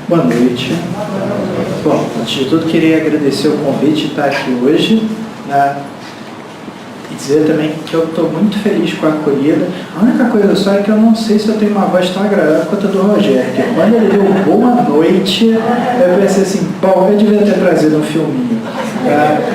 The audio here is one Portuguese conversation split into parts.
Boa noite. Bom, antes de tudo, queria agradecer o convite de estar aqui hoje, né? E dizer também que eu estou muito feliz com a acolhida. A única coisa só é que eu não sei se eu tenho uma voz tão agradável quanto a do Rogério, porque quando ele deu boa noite, eu pensei assim, bom, eu devia ter trazido um filminho.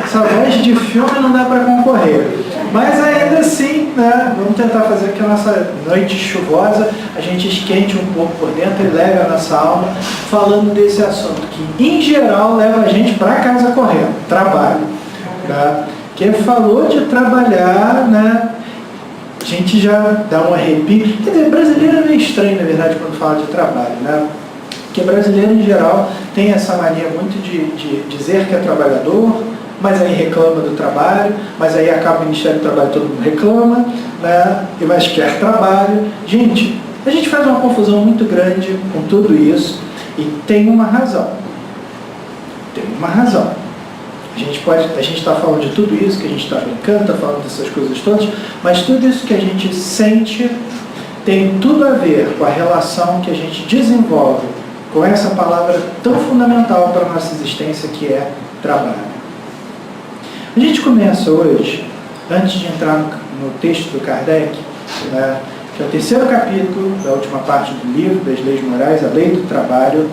Essa voz de filme não dá para concorrer. Mas ainda assim, né, vamos tentar fazer que a nossa noite chuvosa a gente esquente um pouco por dentro e leve a nossa alma falando desse assunto que, em geral, leva a gente para casa correndo, trabalho. Tá? Quem falou de trabalhar, né, a gente já dá um arrepio. Quer dizer, brasileiro é meio estranho, na verdade, quando fala de trabalho, né? Porque brasileiro, em geral, tem essa mania muito de dizer que é trabalhador, mas aí reclama do trabalho, mas aí acaba o Ministério do Trabalho, todo mundo reclama, né? Mas quer trabalho. Gente, a gente faz uma confusão muito grande com tudo isso e tem uma razão. Tem uma razão. A gente está falando de tudo isso, que a gente está brincando, está falando dessas coisas todas, mas tudo isso que a gente sente tem tudo a ver com a relação que a gente desenvolve com essa palavra tão fundamental para a nossa existência, que é trabalho. A gente começa hoje, antes de entrar no texto do Kardec, né, que é o terceiro capítulo da última parte do livro das Leis Morais, a Lei do Trabalho.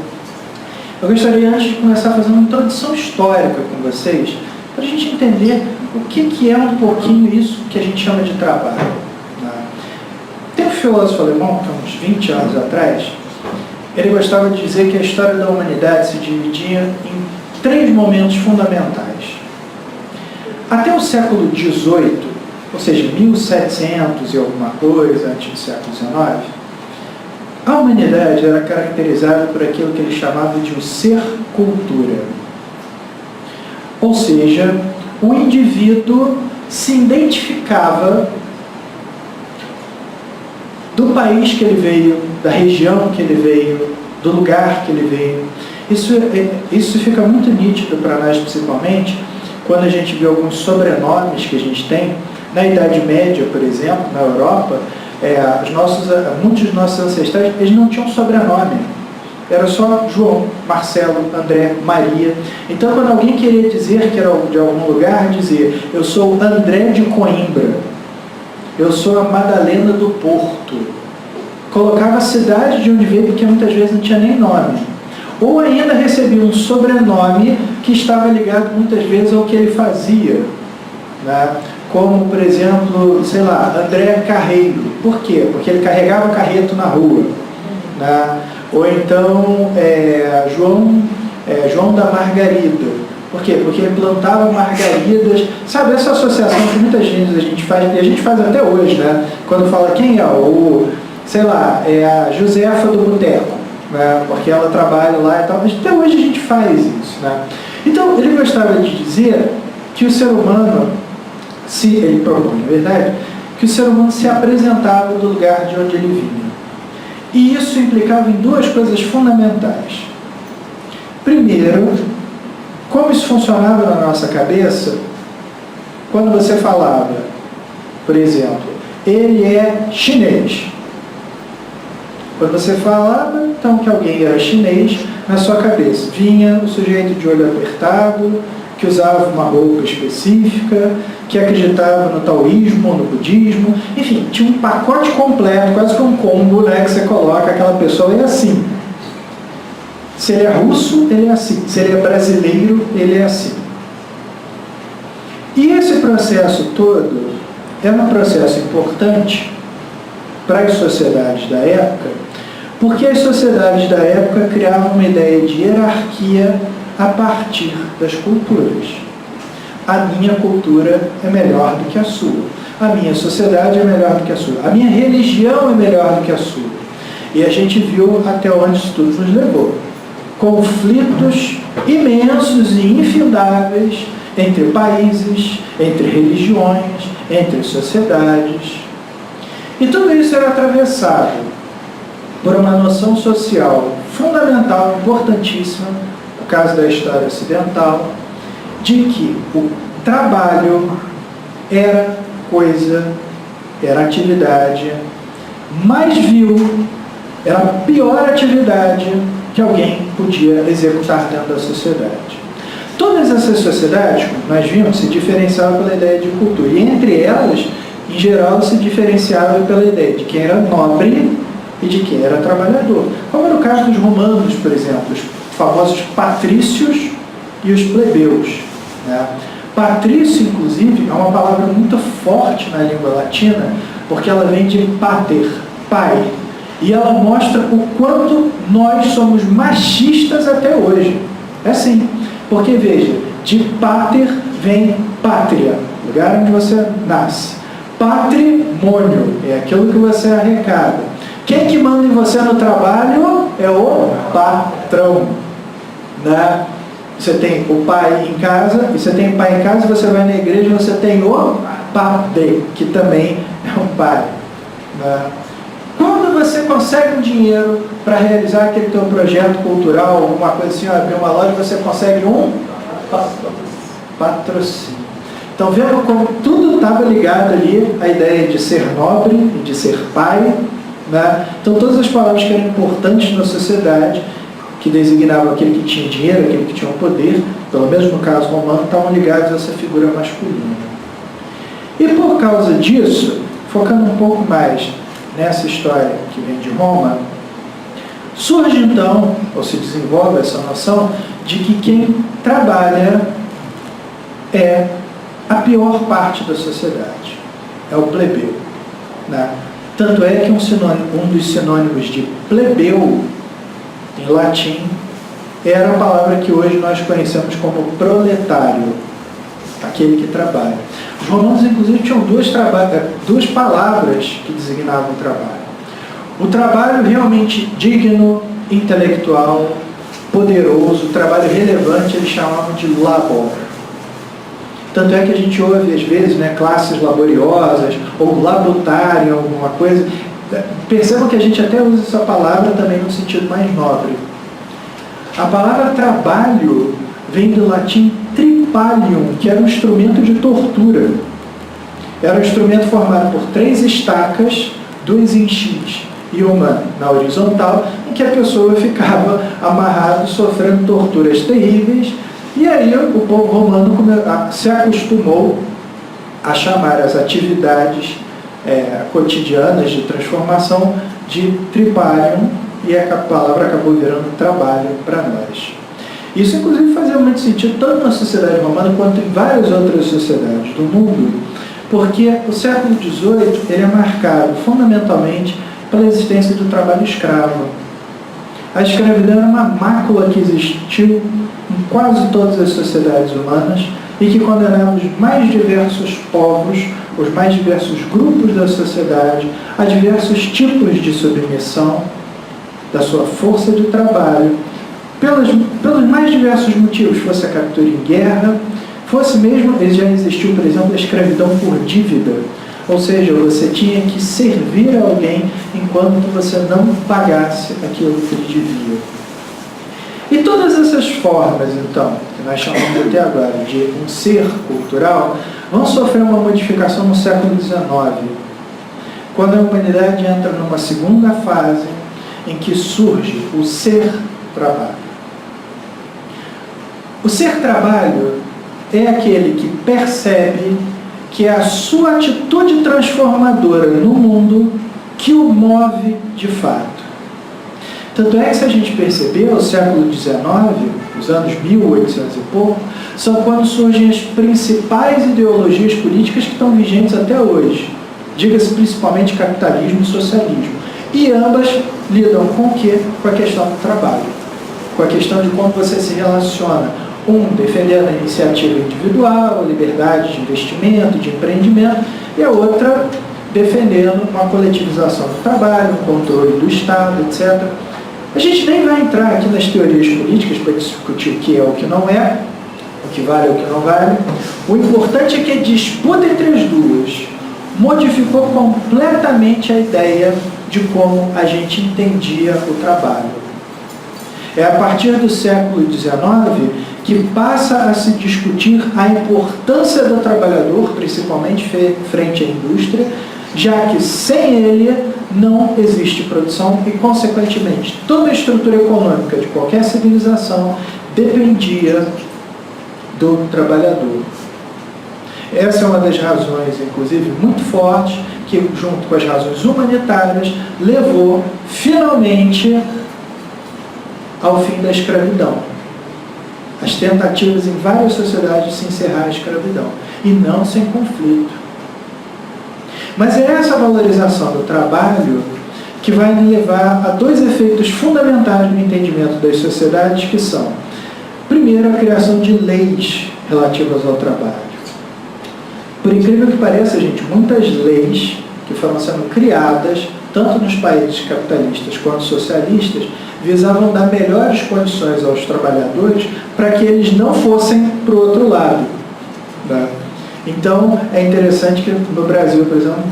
Eu gostaria, antes de começar, a fazer uma introdução histórica com vocês, para a gente entender o que é um pouquinho isso que a gente chama de trabalho. Né? Tem um filósofo alemão, que há uns 20 anos atrás, ele gostava de dizer que a história da humanidade se dividia em 3 momentos fundamentais. Até o século XVIII, ou seja, 1700 e alguma coisa, antes do século XIX, a humanidade era caracterizada por aquilo que ele chamava de o ser cultura. Ou seja, o indivíduo se identificava do país que ele veio, da região que ele veio, do lugar que ele veio. Isso fica muito nítido para nós, principalmente, quando a gente vê alguns sobrenomes que a gente tem. Na Idade Média, por exemplo, na Europa, muitos dos nossos ancestrais, eles não tinham sobrenome. Era só João, Marcelo, André, Maria. Então, quando alguém queria dizer que era de algum lugar, dizia: eu sou André de Coimbra, eu sou a Madalena do Porto. Colocava a cidade de onde veio, porque muitas vezes não tinha nem nome. Ou ainda recebia um sobrenome que estava ligado muitas vezes ao que ele fazia, né? Como, por exemplo, sei lá, André Carreiro. Por quê? Porque ele carregava carreto na rua. Né? Ou então João da Margarida. Por quê? Porque ele plantava margaridas. Sabe, essa associação que muitas vezes a gente faz, e a gente faz até hoje, né? Quando fala quem é a Josefa do Boteco, né? Porque ela trabalha lá e tal. Até hoje a gente faz isso. Né? Então, ele gostava de dizer que o ser humano, ele propõe, na verdade, que o ser humano se apresentava do lugar de onde ele vinha. E isso implicava em 2 coisas fundamentais. Primeiro, como isso funcionava na nossa cabeça, quando você falava, por exemplo, ele é chinês. Quando você falava, então, que alguém era chinês, na sua cabeça vinha o sujeito de olho apertado, que usava uma roupa específica, que acreditava no taoísmo, no budismo, enfim, tinha um pacote completo, quase que um combo, né, que você coloca, aquela pessoa é assim. Se ele é russo, ele é assim. Se ele é brasileiro, ele é assim. E esse processo todo é um processo importante para as sociedades da época, porque as sociedades da época criavam uma ideia de hierarquia a partir das culturas. A minha cultura é melhor do que a sua. A minha sociedade é melhor do que a sua. A minha religião é melhor do que a sua. E a gente viu até onde isso tudo nos levou. Conflitos imensos e infindáveis entre países, entre religiões, entre sociedades. E tudo isso era atravessado por uma noção social fundamental, importantíssima, no caso da história ocidental, de que o trabalho era atividade mais vil, era a pior atividade que alguém podia executar dentro da sociedade. Todas essas sociedades, como nós vimos, se diferenciavam pela ideia de cultura. E entre elas, em geral, se diferenciavam pela ideia de quem era nobre e de quem era trabalhador. Como era o caso dos romanos, por exemplo, os famosos patrícios e os plebeus. Né? Patrício, inclusive, é uma palavra muito forte na língua latina, porque ela vem de pater, pai. E ela mostra o quanto nós somos machistas até hoje. É assim. Porque, veja, de pater vem pátria, lugar onde você nasce. Patrimônio é aquilo que você arrecada. Quem que manda em você no trabalho é o patrão. Né? Você tem o pai em casa, e você tem o pai em casa, você vai na igreja, você tem o padre, que também é um pai. Né? Quando você consegue um dinheiro para realizar aquele teu projeto cultural, alguma coisa assim, abrir uma loja, você consegue um patrocínio. Então, vendo como tudo estava ligado ali à ideia de ser nobre e de ser pai. Né? Então, todas as palavras que eram importantes na sociedade, que designavam aquele que tinha dinheiro, aquele que tinha poder, pelo menos no caso romano, estavam ligados a essa figura masculina. E por causa disso, focando um pouco mais nessa história que vem de Roma, surge então, ou se desenvolve essa noção, de que quem trabalha é a pior parte da sociedade, é o plebeu. Né? Tanto é que um dos sinônimos de plebeu, em latim, era a palavra que hoje nós conhecemos como proletário, aquele que trabalha. Os romanos, inclusive, tinham duas palavras que designavam o trabalho. O trabalho realmente digno, intelectual, poderoso, o trabalho relevante, eles chamavam de labor. Tanto é que a gente ouve, às vezes, né, classes laboriosas, ou labutário, alguma coisa. Percebam que a gente até usa essa palavra também no sentido mais nobre. A palavra trabalho vem do latim tripalium, que era um instrumento de tortura. Era um instrumento formado por 3 estacas, 2 em X e uma na horizontal, em que a pessoa ficava amarrada, sofrendo torturas terríveis. E aí o povo romano se acostumou a chamar as atividades cotidianas de transformação de tripalium, e a palavra acabou virando trabalho para nós. Isso, inclusive, fazia muito sentido tanto na sociedade romana quanto em várias outras sociedades do mundo, porque o século XVIII ele é marcado fundamentalmente pela existência do trabalho escravo. A escravidão era uma mácula que existiu em quase todas as sociedades humanas e que condenava os mais diversos povos, os mais diversos grupos da sociedade, a diversos tipos de submissão da sua força de trabalho, pelos mais diversos motivos, fosse a captura em guerra, fosse mesmo, já existiu, por exemplo, a escravidão por dívida, ou seja, você tinha que servir a alguém enquanto você não pagasse aquilo que ele devia. E todas essas formas, então, que nós chamamos até agora de um ser cultural, vão sofrer uma modificação no século XIX, quando a humanidade entra numa segunda fase em que surge o ser trabalho. O ser trabalho é aquele que percebe que é a sua atitude transformadora no mundo que o move de fato. Tanto é que, se a gente perceber, o século XIX, os anos 1800 e pouco, são quando surgem as principais ideologias políticas que estão vigentes até hoje. Diga-se principalmente capitalismo e socialismo. E ambas lidam com o quê? Com a questão do trabalho. Com a questão de como você se relaciona. Um defendendo a iniciativa individual, a liberdade de investimento, de empreendimento, e a outra defendendo uma coletivização do trabalho, um controle do Estado, etc. A gente nem vai entrar aqui nas teorias políticas para discutir o que é o que não é, o que vale e o que não vale. O importante é que a disputa entre as duas modificou completamente a ideia de como a gente entendia o trabalho. É a partir do século XIX que passa a se discutir a importância do trabalhador, principalmente frente à indústria, já que sem ele não existe produção e, consequentemente, toda a estrutura econômica de qualquer civilização dependia do trabalhador. Essa é uma das razões, inclusive, muito fortes, que, junto com as razões humanitárias, levou, finalmente, ao fim da escravidão. As tentativas em várias sociedades de se encerrar a escravidão, e não sem conflito. Mas é essa valorização do trabalho que vai nos levar a dois efeitos fundamentais no entendimento das sociedades, que são, primeiro, a criação de leis relativas ao trabalho. Por incrível que pareça, gente, muitas leis que foram sendo criadas, tanto nos países capitalistas quanto socialistas, visavam dar melhores condições aos trabalhadores para que eles não fossem para o outro lado. Né? Então, é interessante que no Brasil, por exemplo,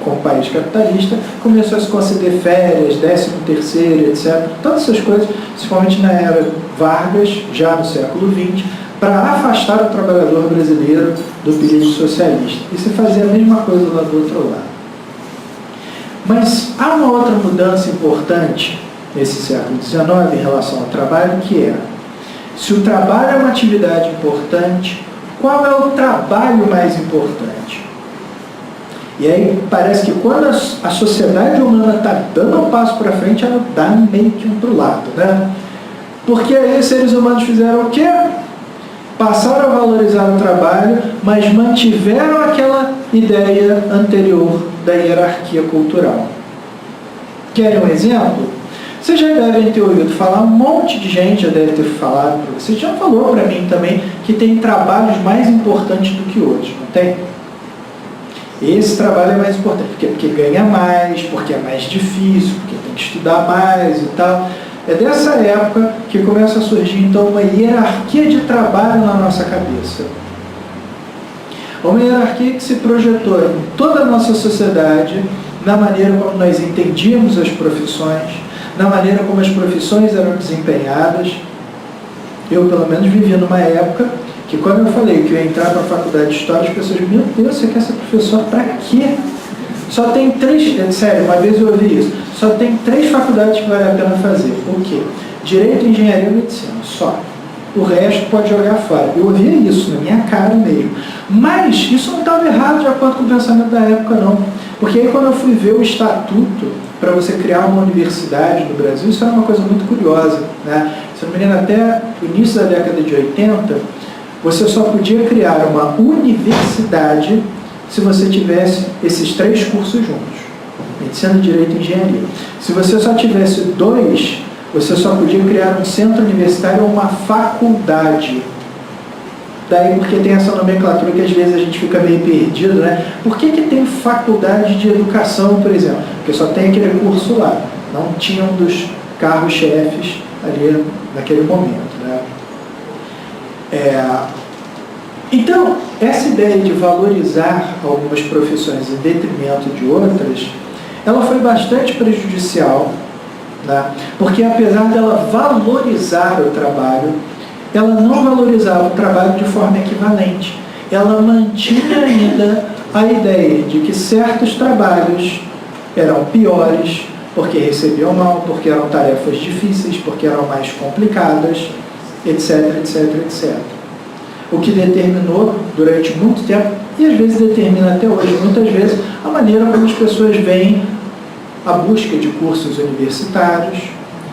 como país capitalista, começou a se conceder férias, 13º, etc. Todas essas coisas, principalmente na era Vargas, já no século XX, para afastar o trabalhador brasileiro do perigo socialista. E se fazia a mesma coisa lá do outro lado. Mas há uma outra mudança importante nesse século XIX em relação ao trabalho, que é, se o trabalho é uma atividade importante, qual é o trabalho mais importante? E aí parece que quando a sociedade humana está dando um passo para frente, ela dá meio que um para o lado, né? Porque aí os seres humanos fizeram o quê? Passaram a valorizar o trabalho, mas mantiveram aquela ideia anterior da hierarquia cultural. Querem um exemplo? Vocês já devem ter ouvido falar, um monte de gente já deve ter falado para vocês, já falou para mim também, que tem trabalhos mais importantes do que outros, não tem? Esse trabalho é mais importante, porque ganha mais, porque é mais difícil, porque tem que estudar mais e tal. É dessa época que começa a surgir, então, uma hierarquia de trabalho na nossa cabeça. Uma hierarquia que se projetou em toda a nossa sociedade, na maneira como nós entendíamos as profissões, na maneira como as profissões eram desempenhadas. Eu, pelo menos, vivi numa época que, quando eu falei que eu ia entrar para a faculdade de História, as pessoas, meu Deus, você quer ser professor para quê? Só tem 3, sério, uma vez eu ouvi isso, só tem 3 faculdades que vale a pena fazer. O quê? Direito, Engenharia e Medicina, só. O resto pode jogar fora. Eu ouvia isso na minha cara mesmo. Mas isso não estava errado de acordo com o pensamento da época, não. Porque aí, quando eu fui ver o estatuto para você criar uma universidade no Brasil, isso era uma coisa muito curiosa, né? Se não me engano, até o início da década de 80, você só podia criar uma universidade se você tivesse esses 3 cursos juntos, Medicina, Direito e Engenharia. Se você só tivesse 2, você só podia criar um centro universitário ou uma faculdade. Daí porque tem essa nomenclatura que às vezes a gente fica meio perdido, né? Por que tem faculdade de educação, por exemplo? Porque só tem aquele curso lá. Não tinha um dos carros-chefes ali naquele momento, né? Então, essa ideia de valorizar algumas profissões em detrimento de outras, ela foi bastante prejudicial, né? Porque apesar dela valorizar o trabalho, ela não valorizava o trabalho de forma equivalente. Ela mantinha ainda a ideia de que certos trabalhos eram piores, porque recebiam mal, porque eram tarefas difíceis, porque eram mais complicadas, etc, etc, etc. O que determinou durante muito tempo, e às vezes determina até hoje, muitas vezes, a maneira como as pessoas veem a busca de cursos universitários,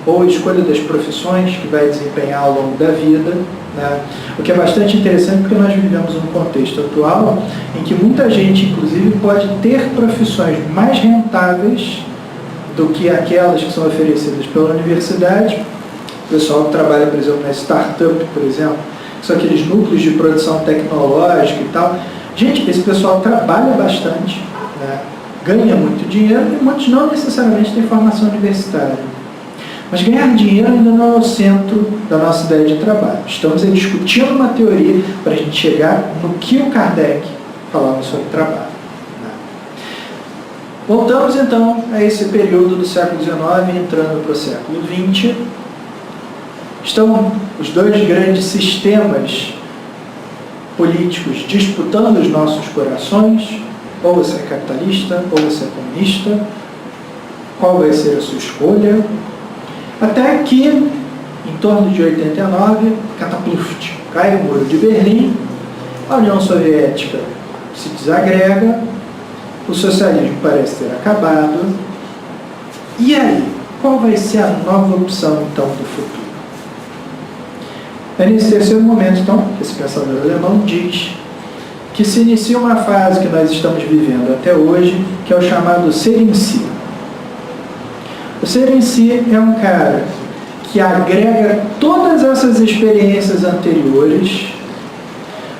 ou a escolha das profissões que vai desempenhar ao longo da vida, né? O que é bastante interessante porque nós vivemos um contexto atual em que muita gente, inclusive, pode ter profissões mais rentáveis do que aquelas que são oferecidas pela universidade. O pessoal que trabalha, por exemplo, na startup, por exemplo, que são aqueles núcleos de produção tecnológica e tal. Gente, esse pessoal trabalha bastante, né? Ganha muito dinheiro e muitos não necessariamente têm formação universitária. Mas ganhar dinheiro ainda não é o centro da nossa ideia de trabalho. Estamos aí discutindo uma teoria para a gente chegar no que o Kardec falava sobre trabalho, né? Voltamos então a esse período do século XIX, entrando para o século XX. Estão os 2 grandes sistemas políticos disputando os nossos corações, Ou você é capitalista, ou você é comunista. Qual vai ser a sua escolha? Até que, em torno de 89, catapult, cai o Muro de Berlim, a União Soviética se desagrega, o socialismo parece ter acabado. E aí, qual vai ser a nova opção, então, do futuro? É nesse terceiro momento, então, que esse pensador alemão diz que se inicia uma fase que nós estamos vivendo até hoje, que é o chamado ser em si. O ser em si é um cara que agrega todas essas experiências anteriores,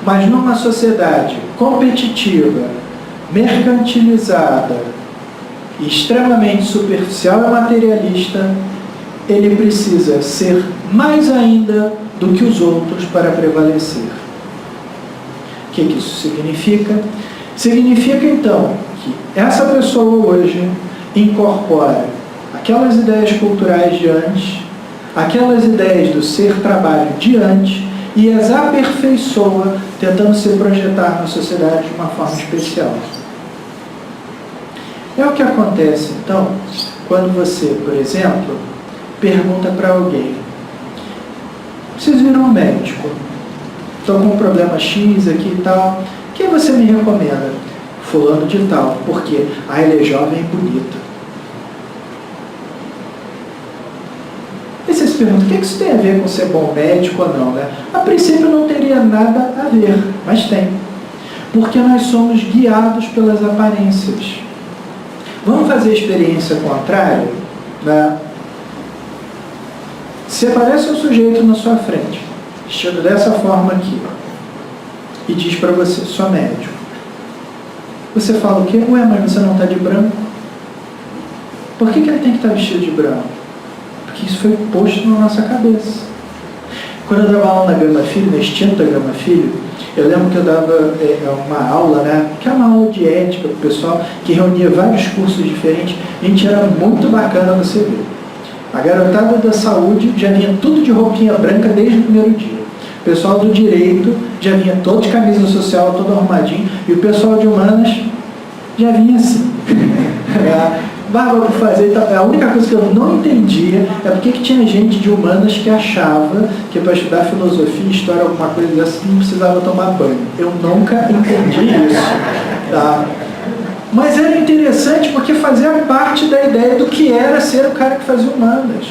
mas numa sociedade competitiva, mercantilizada, extremamente superficial e materialista, ele precisa ser mais ainda do que os outros para prevalecer. O que isso significa? Significa, então, que essa pessoa hoje incorpora aquelas ideias culturais de antes, aquelas ideias do ser-trabalho de antes, e as aperfeiçoa, tentando se projetar na sociedade de uma forma especial. É o que acontece, então, quando você, por exemplo, pergunta para alguém: preciso ir a um médico, estou com um problema X aqui e tal, quem você me recomenda? Fulano de tal, porque ele é jovem e bonito. Aí você se pergunta, o que isso tem a ver com ser bom médico ou não, né? A princípio não teria nada a ver, mas tem. Porque nós somos guiados pelas aparências. Vamos fazer a experiência contrária, né? Se aparece um sujeito na sua frente, vestido dessa forma aqui, e diz para você, sou médico. Você fala o quê? Ué, mas você não está de branco? Por que ele tem que estar vestido de branco? Porque isso foi posto na nossa cabeça. Quando eu dava aula na Gama Filho, na extinta Gama Filho, eu lembro que eu dava uma aula, né, que é uma aula de ética para o pessoal, que reunia vários cursos diferentes. Gente, era muito bacana você ver. A garotada da saúde já vinha tudo de roupinha branca desde o primeiro dia. O pessoal do direito já vinha todo de camisa social, todo arrumadinho. E o pessoal de humanas já vinha assim. Barba por fazer e tal. A única coisa que eu não entendia é porque que tinha gente de humanas que achava que para estudar filosofia, história, alguma coisa dessa, não precisava tomar banho. Eu nunca entendi isso. Tá? Mas era interessante porque fazia parte da ideia do que era ser o cara que fazia humanas.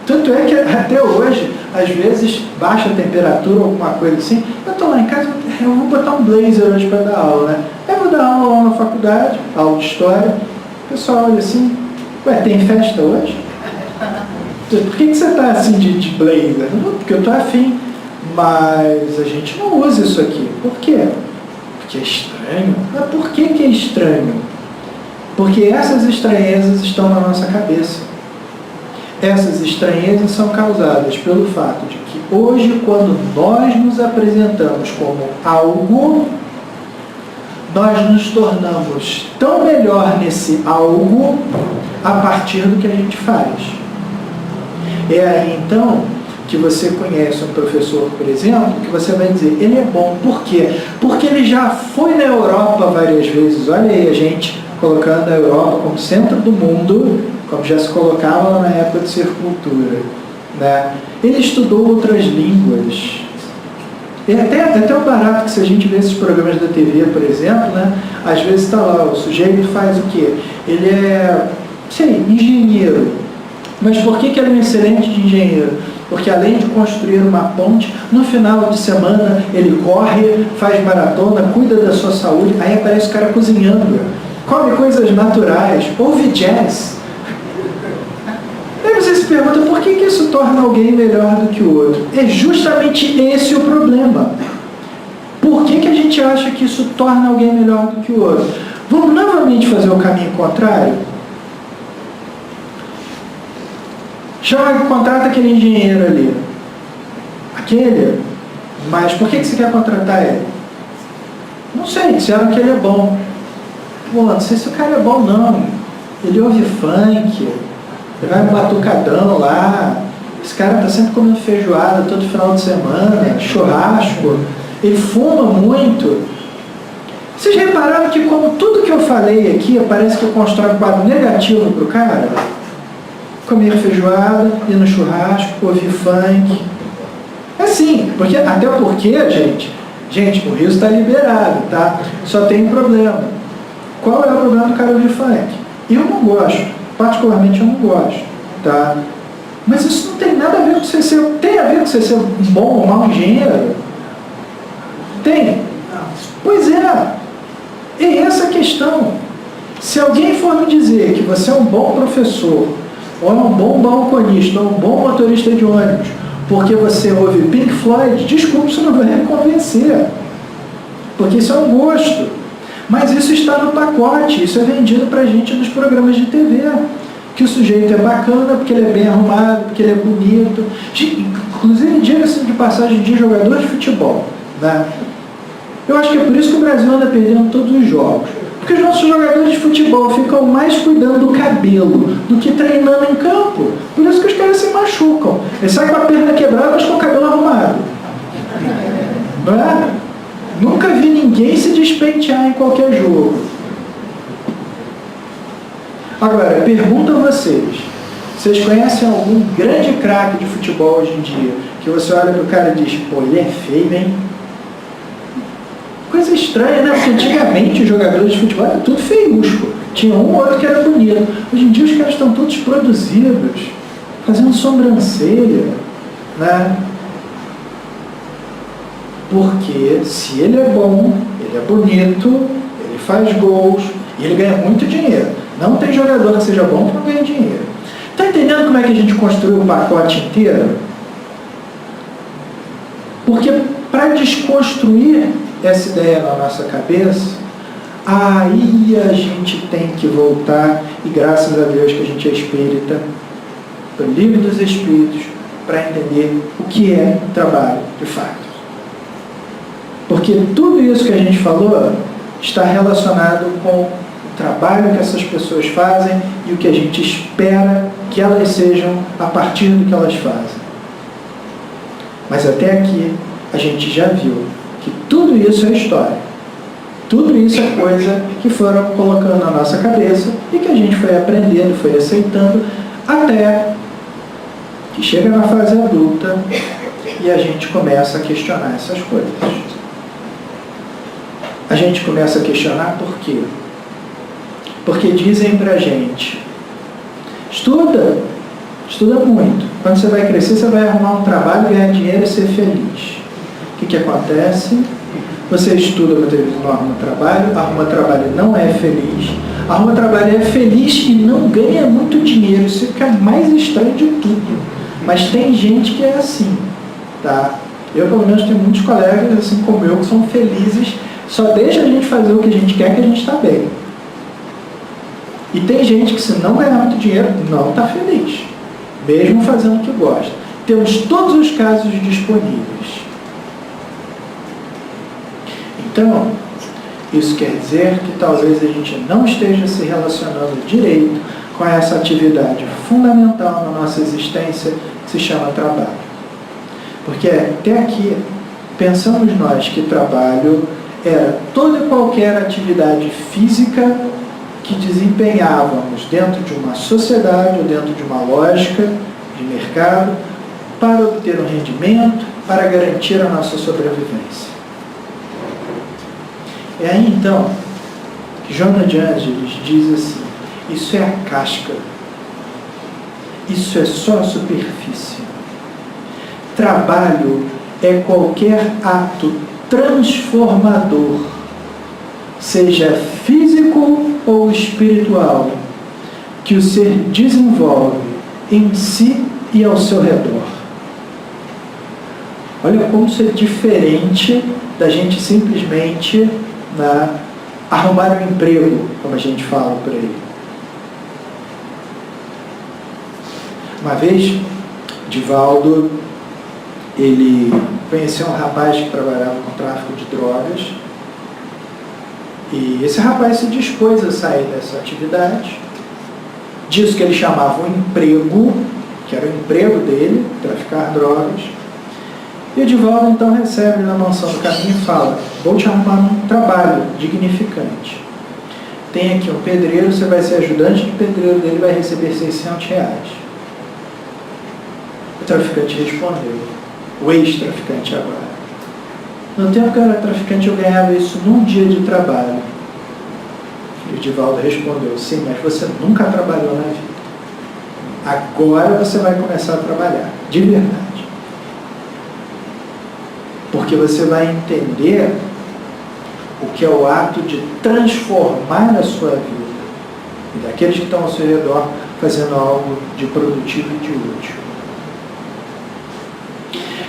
Tanto é que até hoje, às vezes, baixa a temperatura ou alguma coisa assim, eu estou lá em casa, eu vou botar um blazer hoje para dar aula, né? Eu vou dar aula lá na faculdade, aula de história, o pessoal olha assim, ué, tem festa hoje? Por que você está assim de blazer? Não, porque eu estou afim, mas a gente não usa isso aqui. Por quê? Porque é estranho. Mas por que é estranho? Porque essas estranhezas estão na nossa cabeça. Essas estranhezas são causadas pelo fato de que hoje, quando nós nos apresentamos como algo, nós nos tornamos tão melhor nesse algo a partir do que a gente faz. É aí, então, que você conhece um professor, por exemplo, que você vai dizer, ele é bom. Por quê? Porque ele já foi na Europa várias vezes. Olha aí a gente colocando a Europa como centro do mundo, como já se colocava lá na época de ser cultura. Né? Ele estudou outras línguas. E até o barato que se a gente vê esses programas da TV, por exemplo, né? Às vezes está lá, o sujeito faz o quê? Ele é, sei, engenheiro. Mas por que ele é um excelente engenheiro? Porque além de construir uma ponte, no final de semana ele corre, faz maratona, cuida da sua saúde, aí aparece o cara cozinhando, come coisas naturais, ouve jazz. Aí você se pergunta, por que isso torna alguém melhor do que o outro? É justamente esse o problema. Por que a gente acha que isso torna alguém melhor do que o outro? Vamos novamente fazer o caminho contrário? Contrata aquele engenheiro ali. Aquele? Mas por que você quer contratar ele? Não sei, disseram que ele é bom. Pô, não sei se o cara é bom não. Ele ouve funk, ele vai no batucadão lá. Esse cara tá sempre comendo feijoada todo final de semana, churrasco. Ele fuma muito. Vocês repararam que, como tudo que eu falei aqui, parece que constrói um quadro negativo para o cara? Comer feijoada, ir no churrasco, ouvir funk. É assim, até porque, gente, o Rio está liberado, tá? Só tem um problema. Qual é o problema do cara ouvir funk? Eu não gosto, particularmente eu não gosto, tá? Mas isso não tem nada a ver com você ser... Tem a ver com você ser um bom ou mau engenheiro? Tem. Pois é. É essa a questão. Se alguém for me dizer que você é um bom professor, ou é um bom balconista, ou um bom motorista de ônibus, porque você ouve Pink Floyd, desculpe, isso não vai me convencer. Porque isso é um gosto. Mas isso está no pacote, isso é vendido pra gente nos programas de TV. Que o sujeito é bacana, porque ele é bem arrumado, porque ele é bonito. Inclusive, diga-se de passagem de jogador de futebol, né? Eu acho que é por isso que o Brasil anda perdendo todos os jogos. Porque os nossos jogadores de futebol ficam mais cuidando do cabelo do que treinando em campo. Por isso que os caras se machucam. Eles saem com a perna quebrada, mas com o cabelo arrumado. Não é? Nunca vi ninguém se despentear em qualquer jogo. Agora, pergunto a vocês. Vocês conhecem algum grande craque de futebol hoje em dia? Que você olha para o cara e diz, pô, ele é feio, hein? Coisa estranha, né? Porque antigamente os jogadores de futebol eram tudo feiusco. Tinha um ou outro que era bonito. Hoje em dia os caras estão todos produzidos, fazendo sobrancelha, né? Porque se ele é bom, ele é bonito, ele faz gols e ele ganha muito dinheiro. Não tem jogador que seja bom que não ganha dinheiro. Está entendendo como é que a gente construiu o pacote inteiro? Porque para desconstruir essa ideia na nossa cabeça, aí a gente tem que voltar, e graças a Deus que a gente é espírita, para o livro dos Espíritos, para entender o que é trabalho de fato. Porque tudo isso que a gente falou está relacionado com o trabalho que essas pessoas fazem e o que a gente espera que elas sejam a partir do que elas fazem. Mas até aqui a gente já viu que tudo isso é história. Tudo isso é coisa que foram colocando na nossa cabeça e que a gente foi aprendendo, foi aceitando, até que chega na fase adulta e a gente começa a questionar essas coisas. A gente começa a questionar por quê? Porque dizem pra gente, estuda muito. Quando você vai crescer, você vai arrumar um trabalho, ganhar dinheiro e ser feliz. O que acontece? Você estuda, muitas vezes não arruma trabalho e não é feliz. Arruma trabalho e é feliz e não ganha muito dinheiro. Isso fica mais estranho de tudo. Mas tem gente que é assim, tá? Eu, pelo menos, tenho muitos colegas, assim como eu, que são felizes. Só deixa a gente fazer o que a gente quer, que a gente está bem. E tem gente que, se não ganhar muito dinheiro, não está feliz, mesmo fazendo o que gosta. Temos todos os casos disponíveis. Então, isso quer dizer que talvez a gente não esteja se relacionando direito com essa atividade fundamental na nossa existência, que se chama trabalho. Porque até aqui, pensamos nós que trabalho era toda e qualquer atividade física que desempenhávamos dentro de uma sociedade ou dentro de uma lógica de mercado para obter um rendimento, para garantir a nossa sobrevivência. É aí então que Joana de Ângeles diz assim, isso é a casca, isso é só a superfície. Trabalho é qualquer ato transformador, seja físico ou espiritual, que o ser desenvolve em si e ao seu redor. Olha como isso é diferente da gente simplesmente arrumar um emprego, como a gente fala por aí. Uma vez, Divaldo, ele conheceu um rapaz que trabalhava com tráfico de drogas, e esse rapaz se dispôs a sair dessa atividade, disso que ele chamava um emprego, que era o emprego dele, traficar drogas, E o Divaldo então recebe na mansão do caminho e fala: vou te arrumar um trabalho dignificante. Tem aqui um pedreiro, você vai ser ajudante de pedreiro dele, vai receber R$600. O traficante respondeu, o ex-traficante agora: no tempo que eu era traficante eu ganhava isso num dia de trabalho. E o Divaldo respondeu: sim, mas você nunca trabalhou na vida. Agora você vai começar a trabalhar, de verdade. Porque você vai entender o que é o ato de transformar a sua vida e daqueles que estão ao seu redor fazendo algo de produtivo e de útil.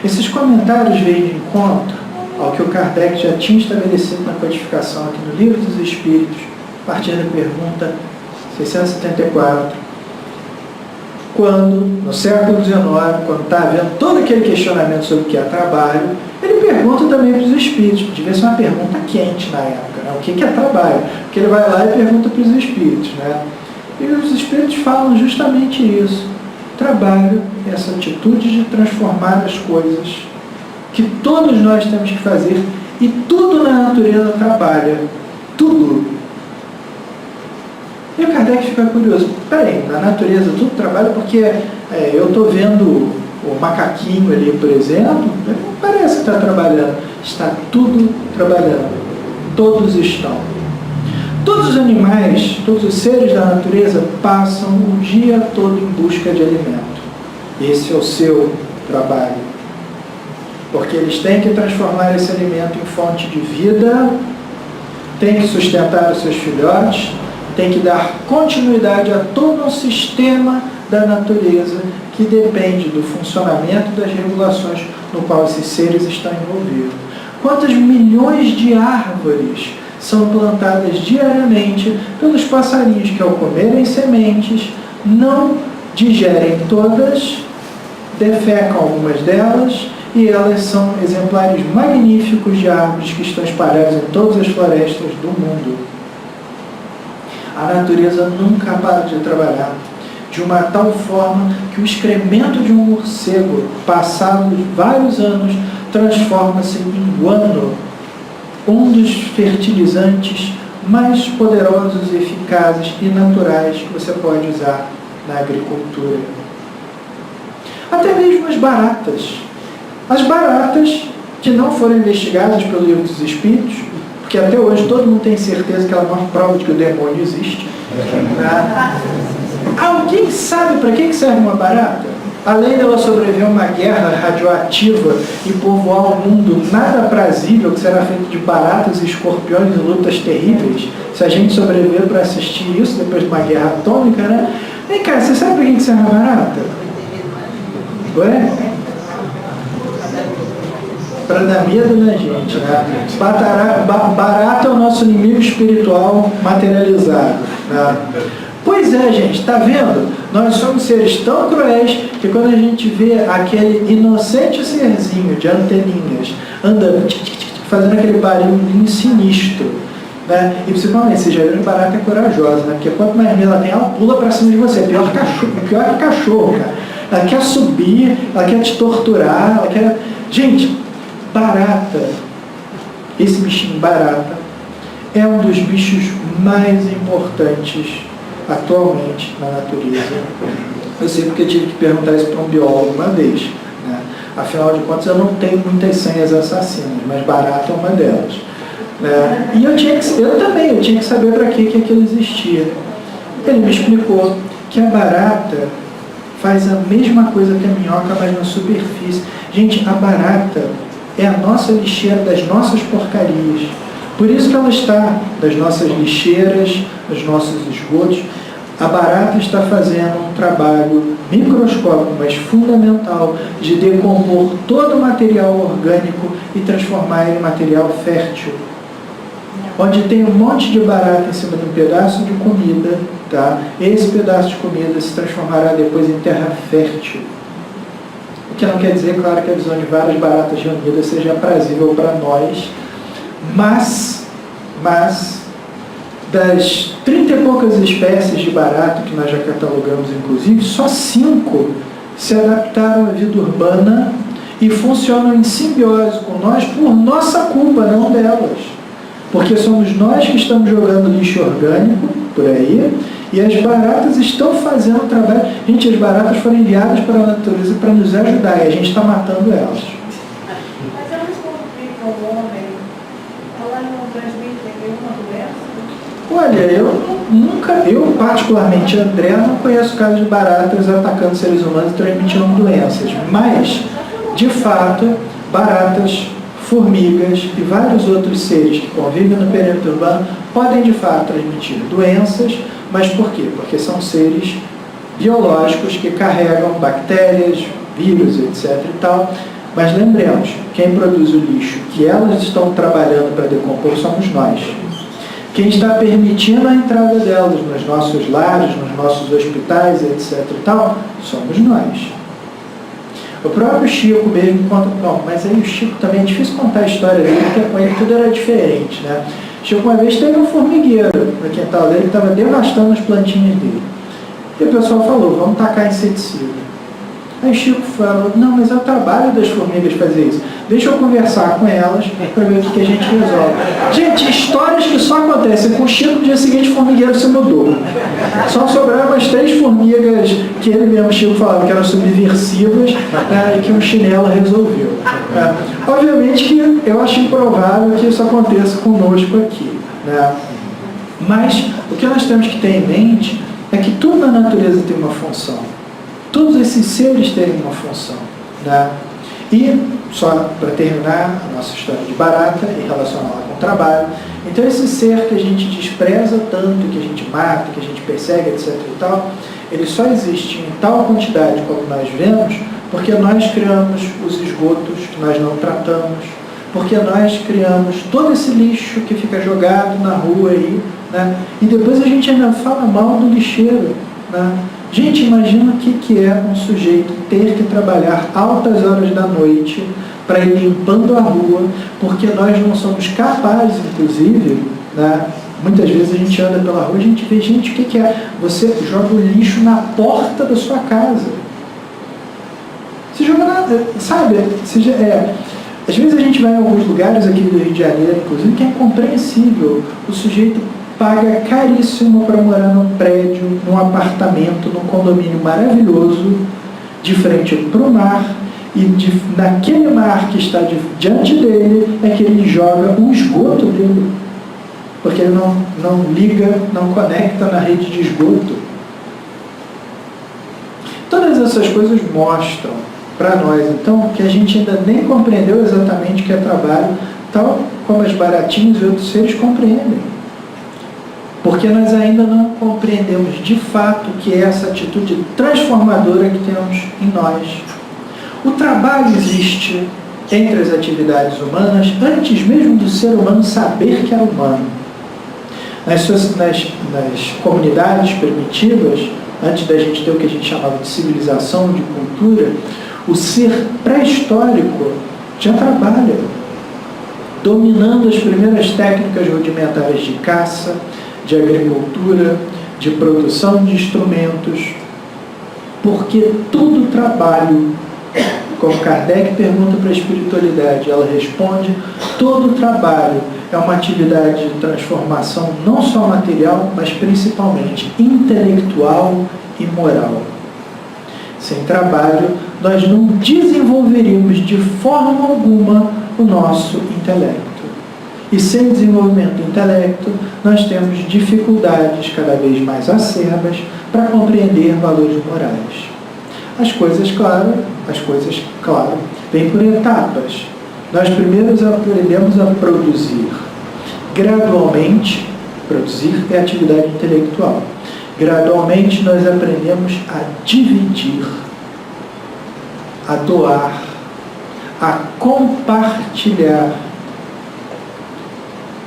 Esses comentários vêm de encontro ao que o Kardec já tinha estabelecido na codificação aqui no Livro dos Espíritos, a partir da pergunta 674, quando, no século XIX, quando está havendo todo aquele questionamento sobre o que é trabalho, ele pergunta também para os espíritos, devia ser uma pergunta quente na época, né? O que é trabalho? Porque ele vai lá e pergunta para os espíritos, né? E os espíritos falam justamente isso. Trabalho é essa atitude de transformar as coisas que todos nós temos que fazer, e tudo na natureza trabalha, tudo. E o Kardec fica curioso: peraí, na natureza tudo trabalha? Porque eu estou vendo o macaquinho ali, por exemplo, não parece que está trabalhando. Está tudo trabalhando. Todos estão. Todos os animais, todos os seres da natureza passam o dia todo em busca de alimento. Esse é o seu trabalho. Porque eles têm que transformar esse alimento em fonte de vida, têm que sustentar os seus filhotes, tem que dar continuidade a todo um sistema da natureza que depende do funcionamento das regulações no qual esses seres estão envolvidos. Quantas milhões de árvores são plantadas diariamente pelos passarinhos que, ao comerem sementes, não digerem todas, defecam algumas delas, e elas são exemplares magníficos de árvores que estão espalhadas em todas as florestas do mundo. A natureza nunca para de trabalhar, de uma tal forma que o excremento de um morcego, passados vários anos, transforma-se em guano, um dos fertilizantes mais poderosos, eficazes e naturais que você pode usar na agricultura. Até mesmo as baratas. As baratas que não foram investigadas pelo Livro dos Espíritos, porque até hoje todo mundo tem certeza que ela não prova de que o demônio existe. Alguém sabe para que serve uma barata? Além dela sobreviver a uma guerra radioativa e povoar o mundo nada aprazível, que será feito de baratas e escorpiões e lutas terríveis, se a gente sobreviver para assistir isso depois de uma guerra atômica, né? Vem cá, você sabe para que serve uma barata? Ué? Para dar medo na gente, né? Barata é o nosso inimigo espiritual materializado, né? Pois é, gente, tá vendo? Nós somos seres tão cruéis que quando a gente vê aquele inocente serzinho de anteninhas andando, fazendo aquele barulhinho sinistro, né? E principalmente, vocês já viram que barata é corajosa, né? Porque quanto mais medo ela tem, ela pula pra cima de você. Pior que cachorro, cara. Ela quer subir, ela quer te torturar, ela quer... Gente, barata, esse bichinho barata, é um dos bichos mais importantes atualmente na natureza. Eu sei porque eu tive que perguntar isso para um biólogo uma vez, né? Afinal de contas, eu não tenho muitas senhas assassinas, mas barata é uma delas, né? E eu tinha que saber para que aquilo existia. Ele me explicou que a barata faz a mesma coisa que a minhoca, mas na superfície. Gente, a barata é a nossa lixeira das nossas porcarias. Por isso que ela está das nossas lixeiras, dos nossos esgotos. A barata está fazendo um trabalho microscópico, mas fundamental, de decompor todo o material orgânico e transformar ele em material fértil. Onde tem um monte de barata em cima de um pedaço de comida, tá? Esse pedaço de comida se transformará depois em terra fértil. O que não quer dizer, claro, que a visão de várias baratas reunidas seja aprazível para nós, mas das 30 e poucas espécies de barata que nós já catalogamos, inclusive, só 5 se adaptaram à vida urbana e funcionam em simbiose com nós por nossa culpa, não delas. Porque somos nós que estamos jogando lixo orgânico por aí, e as baratas estão fazendo o trabalho. Gente, as baratas foram enviadas para a natureza para nos ajudar, e a gente está matando elas. Mas elas comunicam ao homem, elas não transmitem nenhuma doença? Olha, eu particularmente, André, não conheço casos de baratas atacando seres humanos e transmitindo doenças, mas, de fato, baratas, formigas e vários outros seres que convivem no perímetro urbano podem, de fato, transmitir doenças, mas por quê? Porque são seres biológicos que carregam bactérias, vírus, etc. e tal. Mas lembremos, quem produz o lixo que elas estão trabalhando para decompor somos nós. Quem está permitindo a entrada delas nos nossos lares, nos nossos hospitais, etc. e tal, somos nós. O próprio Chico mesmo conta, bom, mas aí o Chico também é difícil contar a história dele, porque com ele tudo era diferente, né? Chico uma vez teve um formigueiro no quintal dele que estava devastando as plantinhas dele. E o pessoal falou, vamos tacar inseticida. Aí o Chico falou, não, mas é o trabalho das formigas fazer isso. Deixa eu conversar com elas para ver o que a gente resolve. Gente, histórias que só acontecem com o Chico, no dia seguinte o formigueiro se mudou. Só sobraram as 3 formigas que ele mesmo, Chico, falava que eram subversivas, né, e que um chinelo resolveu. Obviamente que eu acho improvável que isso aconteça conosco aqui, né? Mas o que nós temos que ter em mente é que tudo na natureza tem uma função. Todos esses seres têm uma função, né? E, só para terminar a nossa história de barata e relacioná-la com o trabalho, então esse ser que a gente despreza tanto, que a gente mata, que a gente persegue, etc. e tal, ele só existe em tal quantidade como nós vemos, porque nós criamos os esgotos que nós não tratamos, porque nós criamos todo esse lixo que fica jogado na rua aí, né? E depois a gente ainda fala mal do lixeiro, né? Gente, imagina o que é um sujeito ter que trabalhar altas horas da noite para ir limpando a rua, porque nós não somos capazes, inclusive, né? Muitas vezes a gente anda pela rua e a gente vê, gente, o que é? Você joga o lixo na porta da sua casa. Você joga nada, sabe? Às vezes a gente vai em alguns lugares aqui do Rio de Janeiro, inclusive, que é incompreensível. O sujeito paga caríssimo para morar num prédio, num apartamento, num condomínio maravilhoso, de frente para o mar, e naquele mar que está diante dele é que ele joga o esgoto dele, porque ele não liga, não conecta na rede de esgoto. Todas essas coisas mostram para nós, então, que a gente ainda nem compreendeu exatamente o que é trabalho, tal como as baratinhas e outros seres compreendem. Porque nós ainda não compreendemos de fato o que é essa atitude transformadora que temos em nós. O trabalho existe entre as atividades humanas antes mesmo do ser humano saber que é humano. Nas comunidades primitivas, antes da gente ter o que a gente chamava de civilização, de cultura, o ser pré-histórico já trabalha, dominando as primeiras técnicas rudimentares de caça, de agricultura, de produção de instrumentos, porque todo trabalho, como Kardec pergunta para a espiritualidade, ela responde, todo trabalho é uma atividade de transformação não só material, mas principalmente intelectual e moral. Sem trabalho, nós não desenvolveríamos de forma alguma o nosso intelecto. E sem desenvolvimento do intelecto, nós temos dificuldades cada vez mais acerbas para compreender valores morais. As coisas, claro, vêm por etapas. Nós primeiro aprendemos a produzir. Gradualmente, produzir é atividade intelectual. Gradualmente, nós aprendemos a dividir, a doar, a compartilhar.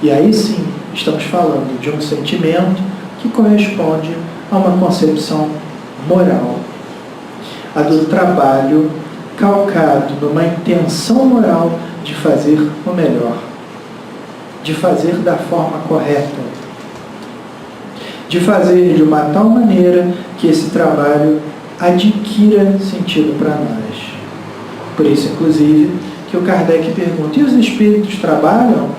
E aí sim, estamos falando de um sentimento que corresponde a uma concepção moral. A do trabalho calcado numa intenção moral de fazer o melhor, de fazer da forma correta, de fazer de uma tal maneira que esse trabalho adquira sentido para nós. Por isso, inclusive, que o Kardec pergunta, e os espíritos trabalham?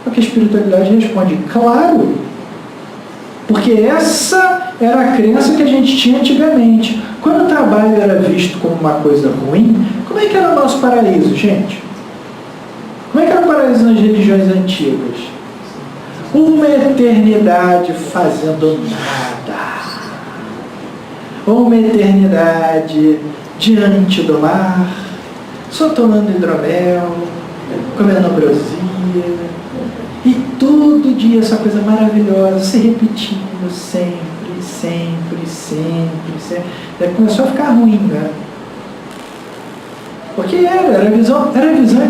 Porque a espiritualidade responde, claro, porque essa era a crença que a gente tinha antigamente. Quando o trabalho era visto como uma coisa ruim, como é que era o nosso paraíso, gente? Como é que era o paraíso nas religiões antigas? Uma eternidade fazendo nada. Uma eternidade diante do mar, só tomando hidromel, comendo ambrosia, e todo dia essa coisa maravilhosa se repetindo sempre. Daí começou a ficar ruim, né? Porque era a visão